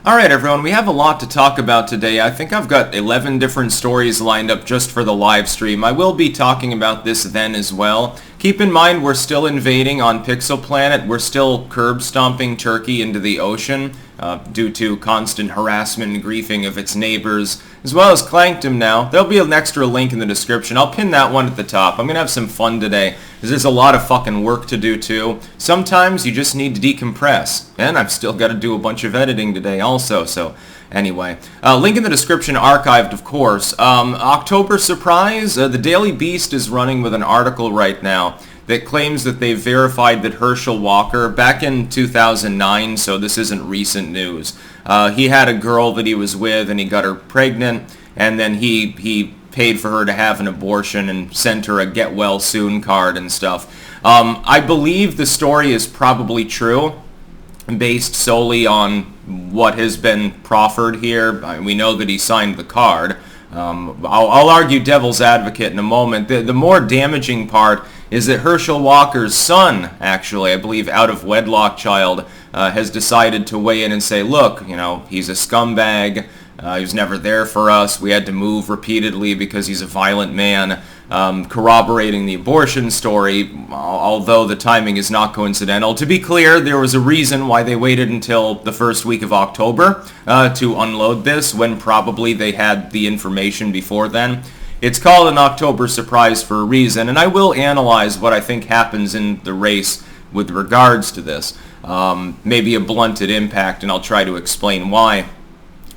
Alright everyone, we have a lot to talk about today. I think I've got 11 different stories lined up just for the live stream. I will be talking about this then as well. Keep in mind we're still invading on Pixel Planet. We're still curb stomping Turkey into the ocean due to constant harassment and griefing of its neighbors, as well as Clankdom now. There'll be an extra link in the description. I'll pin that one at the top. I'm going to have some fun today, because there's a lot of fucking work to do too. Sometimes you just need to decompress, and I've still got to do a bunch of editing today also, so anyway. Link in the description, archived of course. Octobersurprise, the Daily Beast is running with an article right now that claims that they've verified that Herschelwalker, back in 2009, so this isn't recent news, he had a girl that he was with and he got her pregnant, and then he paid for her to have an abortion and sent her a get well soon card and stuff. I believe the story is probably true, based solely on what has been proffered here. We know that he signed the card. I'll argue devil's advocate in a moment. The more damaging part is that Herschelwalker's son, actually, I believe out of wedlock child, has decided to weigh in and say, look, you know, he's a scumbag. He was never there for us. We had to move repeatedly because he's a violent man. Corroborating the abortion story, although the timing is not coincidental. To be clear, there was a reason why they waited until the first week of October to unload this, when probably they had the information before then. It's called an Octobersurprise for a reason, and I will analyze what I think happens in the race with regards to this. Maybe a blunted impact, and I'll try to explain why.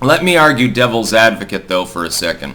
Let me argue devil's advocate, though, for a second.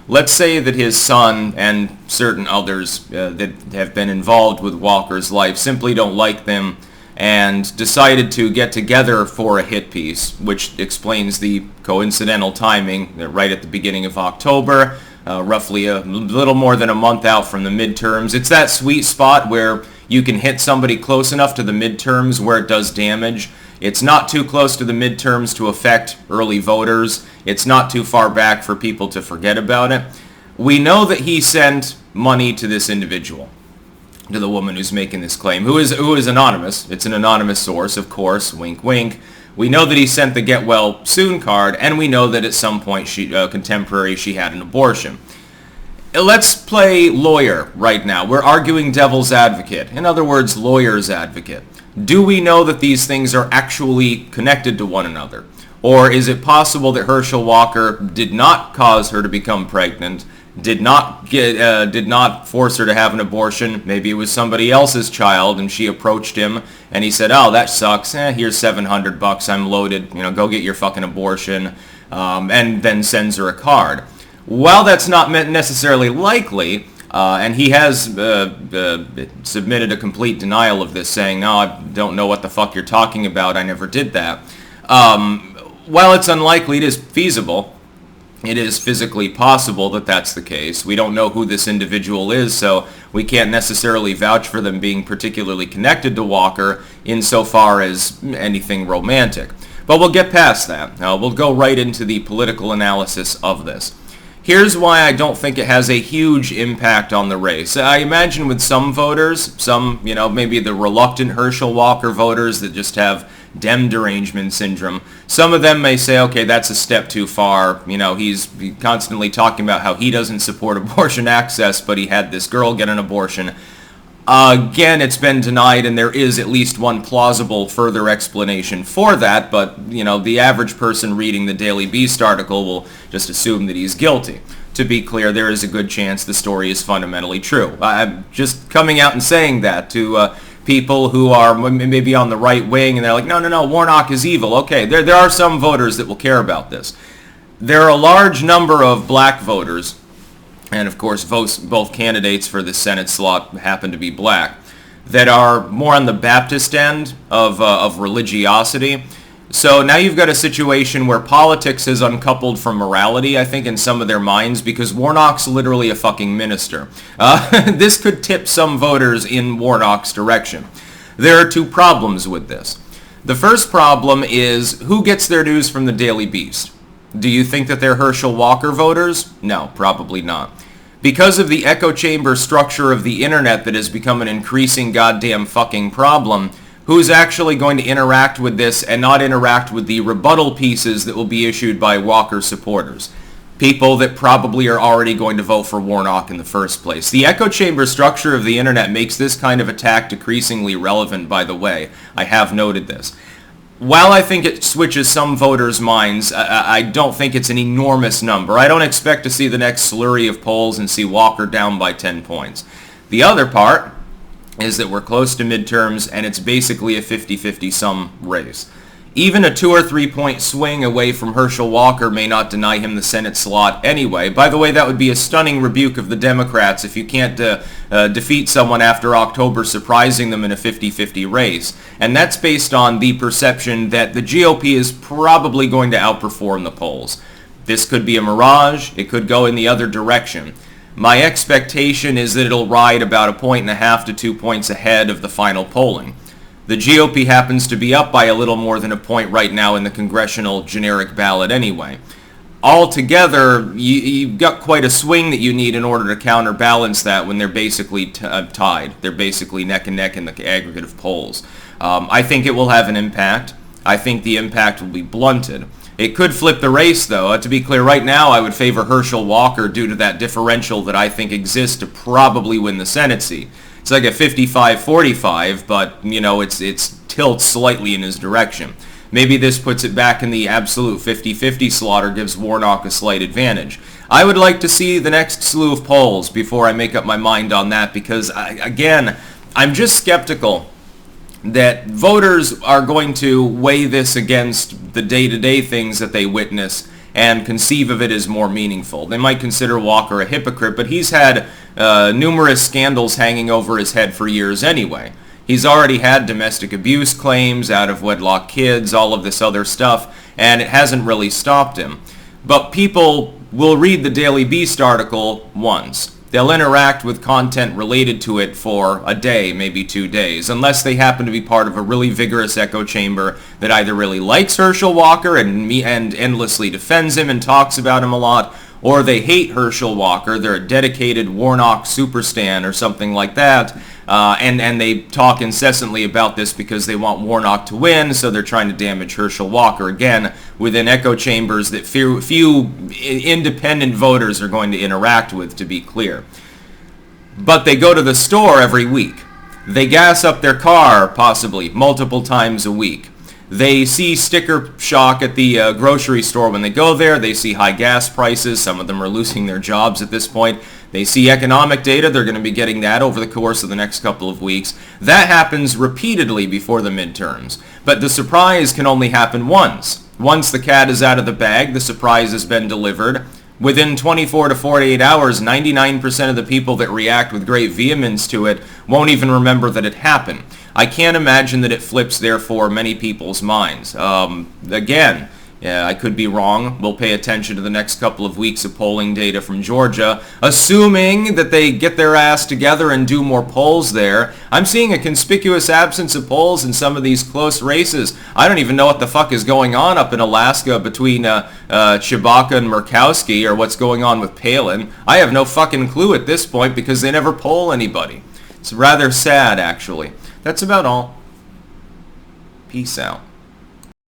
Let's say that his son and certain others that have been involved with Walker's life simply don't like them and decided to get together for a hit piece, which explains the coincidental timing right at the beginning of October, roughly a little more than a month out from the midterms. It's that sweet spot where you can hit somebody close enough to the midterms where it does damage. It's not too close to the midterms to affect early voters. It's not too far back for people to forget about it. We know that he sent money to this individual, to the woman who's making this claim, who is anonymous. It's an anonymous source, of course, wink wink. We know that he sent the get well soon card, and we know that at some point she had an abortion. Let's play lawyer right now. We're arguing devil's advocate. In other words, lawyer's advocate. Do we know that these things are actually connected to one another? Or is it possible that Herschelwalker did not cause her to become pregnant, did not force her to have an abortion? Maybe it was somebody else's child and she approached him and he said, oh, that sucks. Here's $700. I'm loaded. You know, go get your fucking abortion. And then sends her a card. While that's not necessarily likely, and he has submitted a complete denial of this, saying, no, I don't know what the fuck you're talking about, I never did that. While it's unlikely, it is feasible. It is physically possible that that's the case. We don't know who this individual is, so we can't necessarily vouch for them being particularly connected to Walker insofar as anything romantic. But we'll get past that. We'll go right into the political analysis of this. Here's why I don't think it has a huge impact on the race. I imagine with some voters, some, you know, maybe the reluctant Herschelwalker voters that just have Dem derangement syndrome, some of them may say, okay, that's a step too far. You know, he's constantly talking about how he doesn't support abortion access, but he had this girl get an abortion. Again, it's been denied, and there is at least one plausible further explanation for that, but, you know, the average person reading the Daily Beast article will just assume that he's guilty. To be clear, there is a good chance the story is fundamentally true. I'm just coming out and saying that to people who are maybe on the right wing, and they're like, no, Warnock is evil. Okay, there are some voters that will care about this. There are a large number of black voters, and of course both candidates for the Senate slot happen to be black, that are more on the Baptist end of religiosity. So now you've got a situation where politics has uncoupled from morality, I think, in some of their minds, because Warnock's literally a fucking minister. This could tip some voters in Warnock's direction. There are two problems with this. The first problem is, who gets their news from the Daily Beast? Do you think that they're Herschelwalker voters? No, probably not. Because of the echo chamber structure of the internet that has become an increasing goddamn fucking problem, who's actually going to interact with this and not interact with the rebuttal pieces that will be issued by Walker supporters? People that probably are already going to vote for Warnock in the first place. The echo chamber structure of the internet makes this kind of attack decreasingly relevant, by the way. I have noted this. While I think it switches some voters' minds, I don't think it's an enormous number. I don't expect to see the next slurry of polls and see Walker down by 10 points. The other part is that we're close to midterms and it's basically a 50-50 sum race. Even a 2 or 3 point swing away from Herschelwalker may not deny him the Senate slot anyway. By the way, that would be a stunning rebuke of the Democrats if you can't defeat someone after October surprising them in a 50-50 race. And that's based on the perception that the GOP is probably going to outperform the polls. This could be a mirage. It could go in the other direction. My expectation is that it'll ride about 1.5 to 2 points ahead of the final polling. The GOP happens to be up by a little more than a point right now in the congressional generic ballot anyway. Altogether, you've got quite a swing that you need in order to counterbalance that when they're basically tied. They're basically neck and neck in the aggregate of polls. I think it will have an impact. I think the impact will be blunted. It could flip the race, though. To be clear, right now I would favor Herschelwalker due to that differential that I think exists to probably win the Senate seat. It's like a 55-45, but, you know, it's tilts slightly in his direction. Maybe this puts it back in the absolute 50-50 slot or gives Warnock a slight advantage. I would like to see the next slew of polls before I make up my mind on that because, again, I'm just skeptical that voters are going to weigh this against the day-to-day things that they witness and conceive of it as more meaningful. They might consider Walker a hypocrite, but he's had numerous scandals hanging over his head for years anyway. He's already had domestic abuse claims, out-of-wedlock kids, all of this other stuff, and it hasn't really stopped him. But people will read the Daily Beast article once. They'll interact with content related to it for a day, maybe 2 days, unless they happen to be part of a really vigorous echo chamber that either really likes Herschelwalker and endlessly defends him and talks about him a lot, or they hate Herschelwalker, they're a dedicated Warnock superstan or something like that, and they talk incessantly about this because they want Warnock to win, so they're trying to damage Herschelwalker, again, within echo chambers that few independent voters are going to interact with, to be clear. But they go to the store every week. They gas up their car, possibly, multiple times a week. They see sticker shock at the grocery store when they go there. They see high gas prices. Some of them are losing their jobs at this point. They see economic data. They're going to be getting that over the course of the next couple of weeks. That happens repeatedly before the midterms. But the surprise can only happen once. Once the cat is out of the bag, the surprise has been delivered. Within 24 to 48 hours, 99% of the people that react with great vehemence to it won't even remember that it happened. I can't imagine that it flips, therefore, many people's minds. Again, I could be wrong. We'll pay attention to the next couple of weeks of polling data from Georgia, assuming that they get their ass together and do more polls there. I'm seeing a conspicuous absence of polls in some of these close races. I don't even know what the fuck is going on up in Alaska between Chewbacca and Murkowski, or what's going on with Palin. I have no fucking clue at this point because they never poll anybody. It's rather sad, actually. That's about all. Peace out.